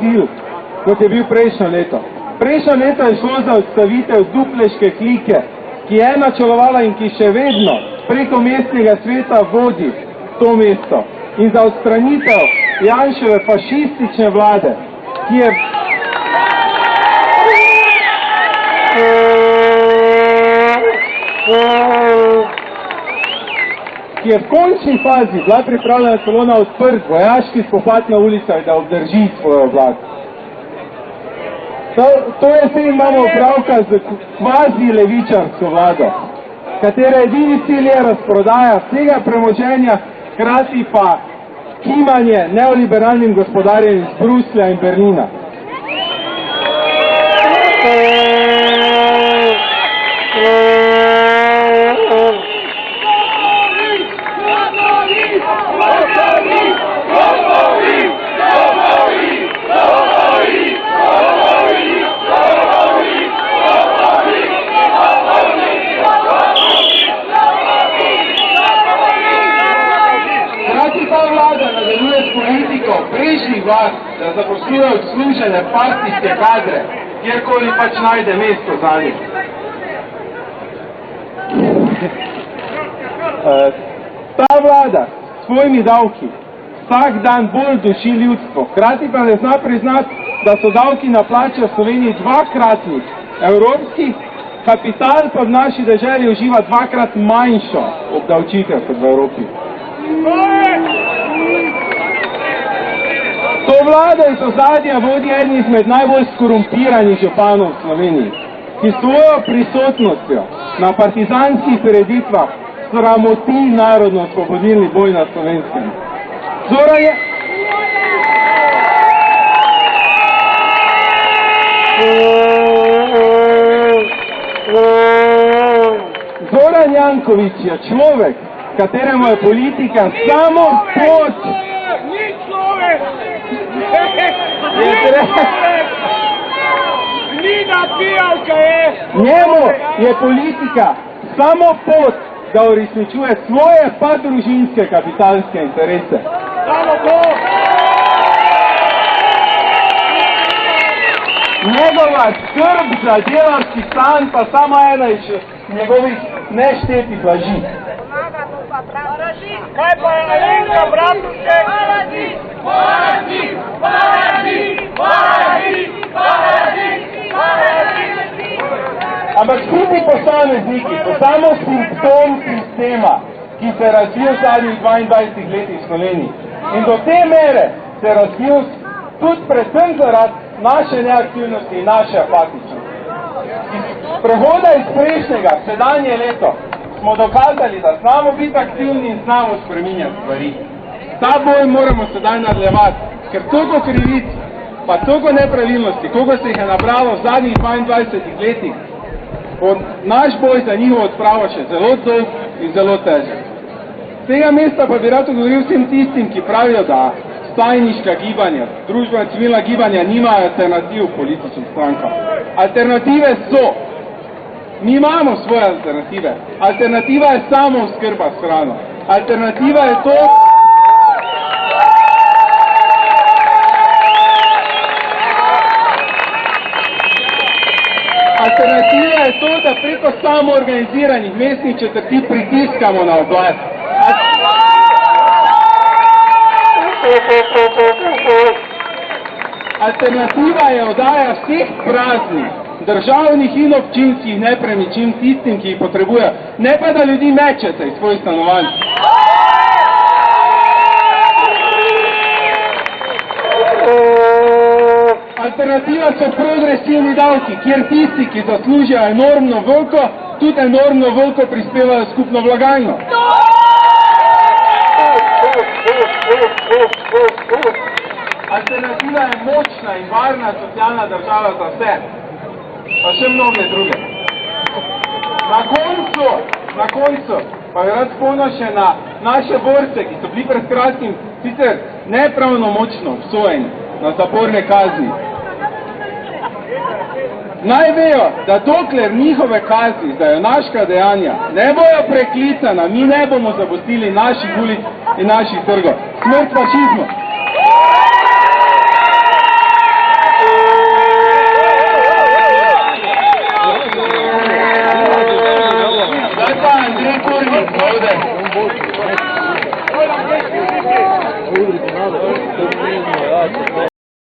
cilj, kot je bil prejšnjo leto. Prejšnjo leto je šlo za odstavitev dupleške klike, ki je načelovala in ki še vedno preko mestnega sveta vodi to mesto. In za odstranitev Janševe fašistične vlade, ki je v končni fazi bila pripravljena celo na odprt vojaški spopad na ulicah, da obdrži svojo oblast. To jesen imamo opravka z kvazi levičarsko vlado, katere edini cilj je razprodaja vsega premoženja, hkrati pa kimanje neoliberalnim gospodarjem iz Bruslja in Berlina. Prejšnji vlad, da zaposluje odslužene partijske kadre, kjerkoli pač najde mesto za njih. Ta vlada s svojimi davki vsak dan bolj duši ljudstvo, hkrati pa ne zna priznati, da so davki na plače v Sloveniji dvakratnik evropski, kapital pa v naši deželi uživa dvakrat manjšo obdavčitev kot v Evropi. To vlado iz ozadja vodi eden izmed najbolj skorumpiranih županov v Sloveniji, ki svojo prisotnostjo na partizanskih prireditvah sramoti narodno-osvobodilni boj na Slovenskem. Zoran Janković je človek, kateremu je politika samo pot. Njemu je politika samo pot, da uresničuje svoje pa družinske kapitalske interese. Njegova skrb za delavski stan pa samo ena iz njegovih neštetih laži. Kaj pa je Alenka Bratušek? Ampak skupaj posamezniki so samo simptom sistema, ki se razvil v zadnjih 22 letih v Sloveniji. In do te mere se razvil tudi predvsem zaradi naše neaktivnosti in naše apatičnosti. Iz prehoda iz prejšnjega, sedanje leto, smo dokazali, da znamo biti aktivni in znamo spreminjati stvari. Ta boj moramo sedaj nadaljevati, ker toliko krivic, pa toliko nepravilnosti, koliko se jih je nabralo v zadnjih 22 letih, bo naš boj za njihovo odpravo še zelo dolg in zelo težek. Z tega mesta pa bi rad govoril vsem tistim, ki pravijo, da vstajniška gibanja, družbena civilna gibanja nimajo alternativ političnim strankam. Alternative so. Mi imamo svoje alternative. Alternativa je samo oskrba s hrano. Alternativa je to, da preko samoorganiziranih mestnih četrti pritiskamo na oblast. Alternativa je oddaja vseh praznih državnih in občinskih nepremičnin tistim, ki jih potrebujejo, ne pa da ljudi mečete iz svojih stanovanj. Alternativa so progresivni davki, kjer tisti, ki zaslužijo enormno veliko, tudi enormno veliko prispevajo skupno blagajno. Alternativa je močna in varna socialna država za vse, pa še mnoge druge. Na koncu pa bi rad spomnil še na naše borce, ki so bili pred kratkim sicer nepravnomočno obsojeni na zaporne kazni. Naj vejo, da dokler njihove kazni za junaška dejanja ne bojo preklicana, mi ne bomo zapustili naših ulic in naših trgov. Smrt fašizmu! Hvala.